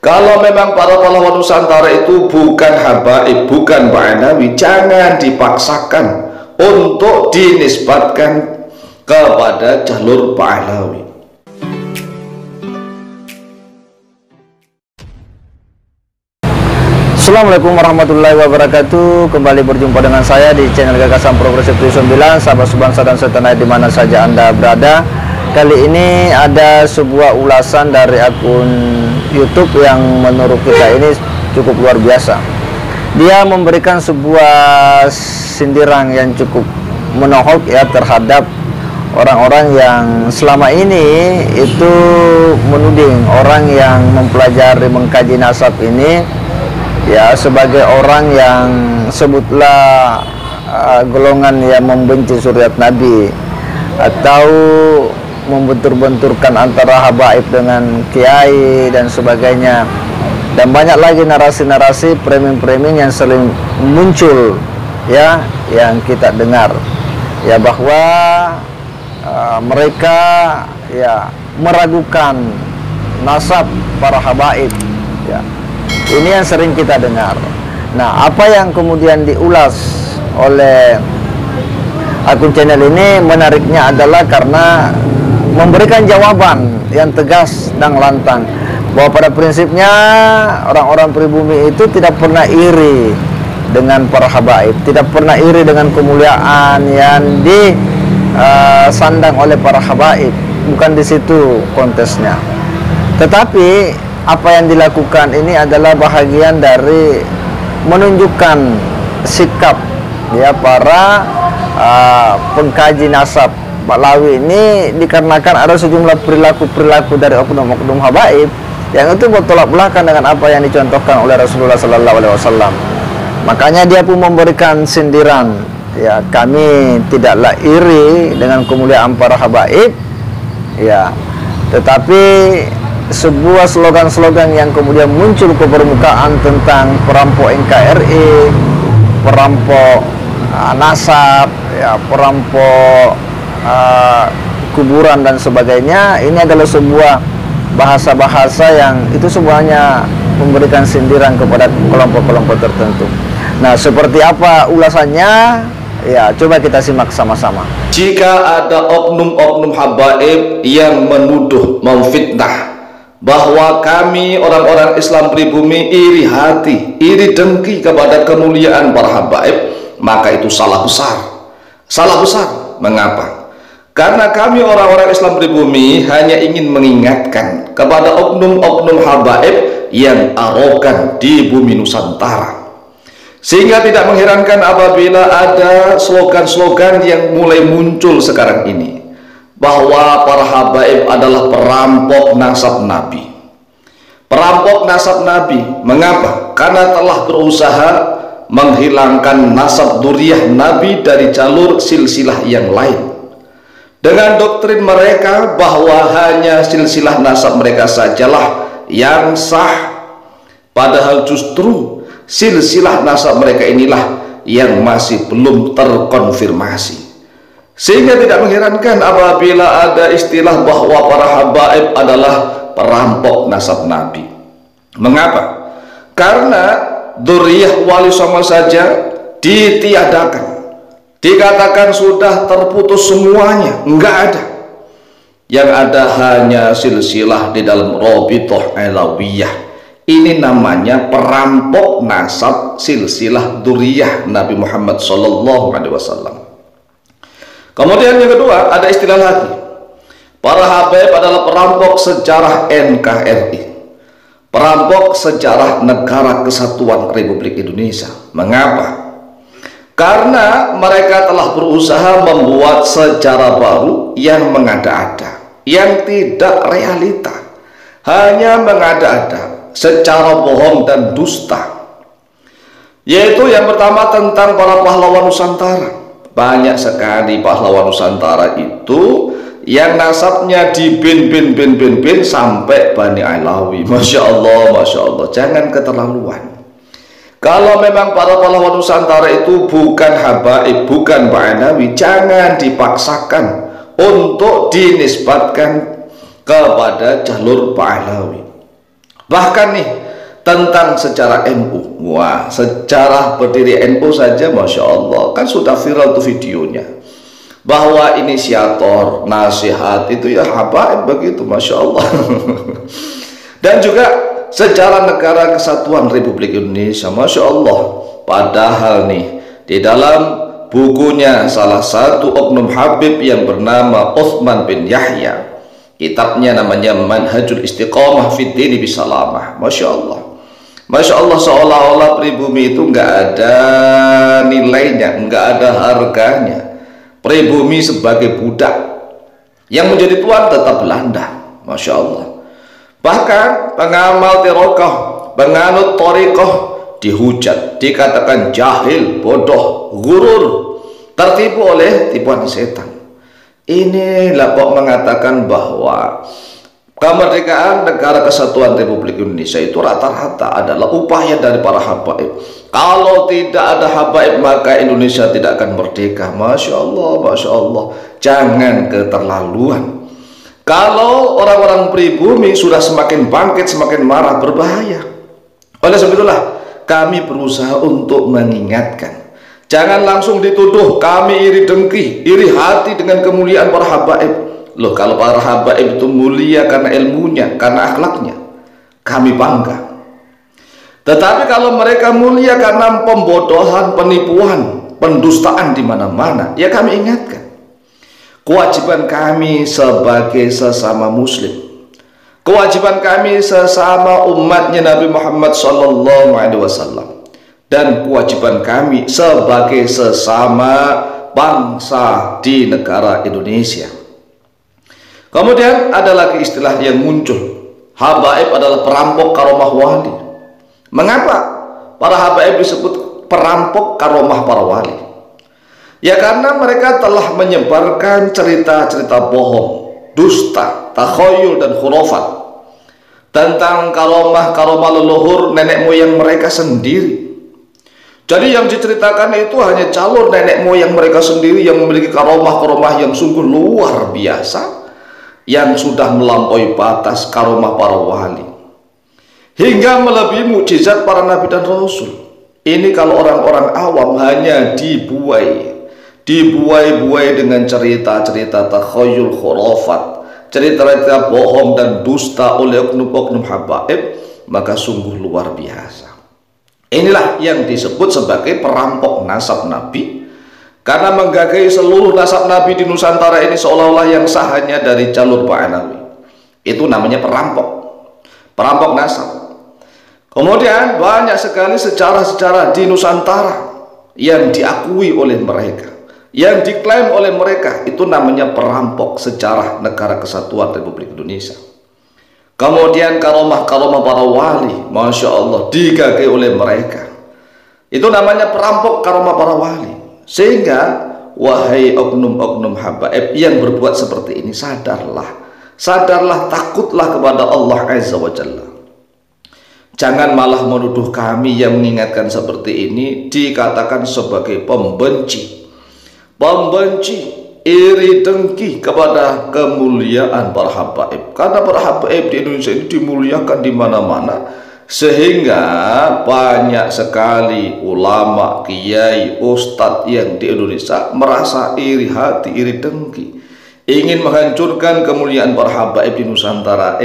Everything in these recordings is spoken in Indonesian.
Kalau memang para pahlawan Nusantara itu bukan habaib, bukan Ba'alawi, jangan dipaksakan untuk dinisbatkan kepada jalur Ba'alawi. Assalamualaikum warahmatullahi wabarakatuh. Kembali berjumpa dengan saya di channel Gagasan Progresif 79, sahabat sebangsa dan setanah di mana saja Anda berada. Kali ini ada sebuah ulasan dari akun YouTube yang menurut kita ini cukup luar biasa. Dia memberikan sebuah sindiran yang cukup menohok ya terhadap orang-orang yang selama ini itu menuding orang yang mempelajari mengkaji nasab ini ya sebagai orang yang sebutlah golongan yang membenci suriat Nabi atau membentur-benturkan antara habaib dengan kiai dan sebagainya, dan banyak lagi narasi-narasi framing-framing yang sering muncul ya yang kita dengar ya bahwa mereka ya meragukan nasab para habaib ya. Ini yang sering kita dengar. Nah, apa yang kemudian diulas oleh akun channel ini menariknya adalah karena memberikan jawaban yang tegas dan lantang bahwa pada prinsipnya orang-orang pribumi itu tidak pernah iri dengan para habaib, tidak pernah iri dengan kemuliaan yang disandang oleh para habaib. Bukan di situ kontesnya. Tetapi apa yang dilakukan ini adalah bahagian dari menunjukkan sikap ya para pengkaji nasab Ba'alawi ini, dikarenakan ada sejumlah perilaku-perilaku dari oknum-oknum habaib yang itu bertolak belakang dengan apa yang dicontohkan oleh Rasulullah Sallallahu Alaihi Wasallam. Makanya dia pun memberikan sindiran, ya kami tidaklah iri dengan kemuliaan para habaib, ya, tetapi sebuah slogan-slogan yang kemudian muncul ke permukaan tentang perampok NKRI, perampok nasab, ya, perampok kuburan dan sebagainya, ini adalah sebuah bahasa-bahasa yang itu semuanya memberikan sindiran kepada kelompok-kelompok tertentu. Nah, seperti apa ulasannya? Ya, coba kita simak sama-sama. Jika ada oknum-oknum habaib yang menuduh, memfitnah bahwa kami orang-orang Islam pribumi iri hati, iri dengki kepada kemuliaan para habaib, maka itu salah besar. Salah besar. Mengapa? Karena kami orang-orang Islam pribumi hanya ingin mengingatkan kepada oknum-oknum habaib yang arogan di bumi Nusantara. Sehingga tidak mengherankan apabila ada slogan-slogan yang mulai muncul sekarang ini, bahwa para habaib adalah perampok nasab Nabi. Perampok nasab Nabi. Mengapa? Karena telah berusaha menghilangkan nasab duriyah Nabi dari jalur silsilah yang lain, dengan doktrin mereka bahwa hanya silsilah nasab mereka sajalah yang sah, padahal justru silsilah nasab mereka inilah yang masih belum terkonfirmasi. Sehingga tidak mengherankan apabila ada istilah bahwa para habaib adalah perampok nasab Nabi. Mengapa? Karena dzurriyyah wali songo saja ditiadakan, dikatakan sudah terputus semuanya, enggak ada. Yang ada hanya silsilah di dalam Rabithah Alawiyah. Ini namanya perampok nasab silsilah dzurriyyah Nabi Muhammad sallallahu alaihi wasallam. Kemudian yang kedua, ada istilah lagi. Para habaib adalah perampok sejarah NKRI, perampok sejarah Negara Kesatuan Republik Indonesia. Mengapa? Karena mereka telah berusaha membuat sejarah baru yang mengada-ada, yang tidak realita, hanya mengada-ada, secara bohong dan dusta. Yaitu yang pertama tentang para pahlawan Nusantara. Banyak sekali pahlawan Nusantara itu yang nasabnya di bin sampai Bani Alawi. Masya Allah, Masya Allah. Jangan keterlaluan. Kalau memang para pahlawan Nusantara itu bukan habaib, bukan Ba'alawi, jangan dipaksakan untuk dinisbatkan kepada jalur Ba'alawi. Bahkan nih tentang sejarah NU, wah, sejarah berdiri NU saja Masya Allah kan sudah viral tuh videonya, bahwa inisiator nasihat itu ya habaib begitu Masya Allah. Dan juga sejarah Negara Kesatuan Republik Indonesia Masya Allah. Padahal nih di dalam bukunya salah satu oknum Habib yang bernama Uthman bin Yahya, kitabnya namanya Manhajul Istiqomah Fid Dini Bisalamah, Masya Allah. Masya Allah, seolah-olah pribumi itu nggak ada nilainya, nggak ada harganya. Pribumi sebagai budak, yang menjadi tuan tetap Belanda, Masya Allah. Bahkan pengamal tirokoh, penganut torikoh dihujat, dikatakan jahil, bodoh, gurur, tertipu oleh tipuan setan. Inilah kok mengatakan bahwa kemerdekaan Negara Kesatuan Republik Indonesia itu rata-rata adalah upaya dari para habaib. Kalau tidak ada habaib maka Indonesia tidak akan merdeka. Masya Allah, Masya Allah. Jangan keterlaluan. Kalau orang-orang pribumi sudah semakin bangkit, semakin marah, berbahaya. Oleh sebab itulah kami berusaha untuk mengingatkan, jangan langsung dituduh kami iri dengki, iri hati dengan kemuliaan para habaib. Loh, kalau para habaib itu mulia karena ilmunya, karena akhlaknya, kami bangga. Tetapi kalau mereka mulia karena pembodohan, penipuan, pendustaan di mana-mana, ya kami ingatkan. Kewajiban kami sebagai sesama muslim, kewajiban kami sesama umatnya Nabi Muhammad SAW, dan kewajiban kami sebagai sesama bangsa di negara Indonesia. Kemudian ada lagi istilah yang muncul, habaib adalah perampok karomah wali. Mengapa para habaib disebut perampok karomah para wali? Ya karena mereka telah menyebarkan cerita-cerita bohong, dusta, takhayul dan khurafat tentang karomah leluhur nenek moyang mereka sendiri. Jadi yang diceritakan itu hanya calon nenek moyang mereka sendiri yang memiliki karomah yang sungguh luar biasa, yang sudah melampaui batas karomah para wali, hingga melebihi mukjizat para nabi dan rasul. Ini kalau orang-orang awam hanya dibuai-buai dengan cerita-cerita takhayul khurafat, cerita-cerita bohong dan dusta oleh oknum-oknum habaib, maka sungguh luar biasa. Inilah yang disebut sebagai perampok nasab Nabi, karena menggagahi seluruh nasab Nabi di Nusantara ini seolah-olah yang sah hanya dari jalur Ba'alawi. Itu namanya perampok nasab. Kemudian banyak sekali sejarah-sejarah di Nusantara yang diakui oleh mereka, yang diklaim oleh mereka, itu namanya perampok sejarah Negara Kesatuan Republik Indonesia. Kemudian karomah-karomah para wali, Masya Allah, digagahi oleh mereka, itu namanya perampok karomah para wali. Sehingga wahai oknum-oknum habaib yang berbuat seperti ini, sadarlah, takutlah kepada Allah Azza wa Jalla. Jangan malah menuduh kami yang mengingatkan seperti ini dikatakan sebagai pembenci, iri dengki kepada kemuliaan para habaib. Karena para habaib di Indonesia ini dimuliakan di mana-mana, sehingga banyak sekali ulama, kiai, ustadz yang di Indonesia merasa iri hati, iri dengki, ingin menghancurkan kemuliaan para habaib di Nusantara.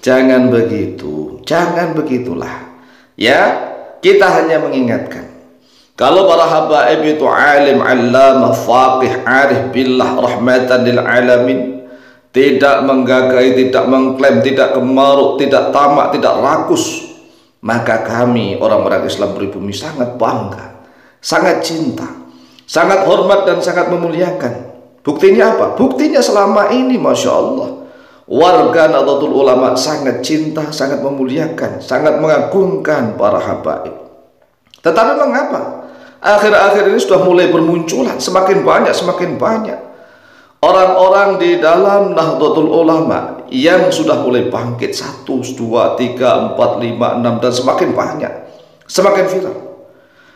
Jangan begitu, jangan begitulah. Ya, kita hanya mengingatkan, kalau para habaib itu alim, allamah, faqih, arif billah, rahmatan lil alamin, tidak menggagahi, tidak mengklaim, tidak kemaruk, tidak tamak, tidak rakus, maka kami orang-orang Islam pribumi sangat bangga, sangat cinta, sangat hormat dan sangat memuliakan. Buktinya apa? Buktinya selama ini Masya Allah, warga Nahdlatul Ulama sangat cinta, sangat memuliakan, sangat mengagungkan para habaib. Tetapi mengapa akhir-akhir ini sudah mulai bermunculan semakin banyak orang-orang di dalam Nahdlatul Ulama yang sudah mulai bangkit, 1, 2, 3, 4, 5, 6, dan semakin banyak, semakin viral.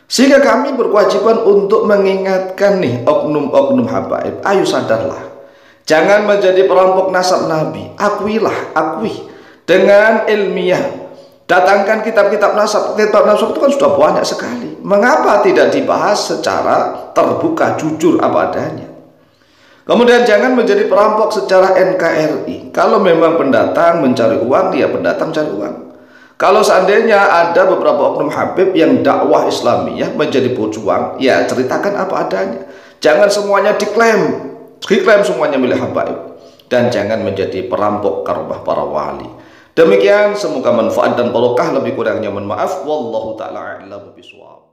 Sehingga kami berkewajiban untuk mengingatkan nih oknum-oknum habaib, ayo sadarlah, Jangan menjadi perampok nasab Nabi. Akuilah, akui dengan ilmiah. Datangkan kitab-kitab nasab. Kitab nasab itu kan sudah banyak sekali. Mengapa tidak dibahas secara terbuka, jujur apa adanya? Kemudian jangan menjadi perampok secara NKRI. Kalau memang pendatang mencari uang, dia pendatang cari uang. Kalau seandainya ada beberapa oknum Habib yang dakwah Islamiyah menjadi pejuang, ya ceritakan apa adanya. Jangan semuanya diklaim semuanya milik Habaib. Dan jangan menjadi perampok karomah para wali. Demikian, semoga manfaat dan barokah. Lebih kurangnya mohon maaf. Wallahu ta'ala a'lam bishawab.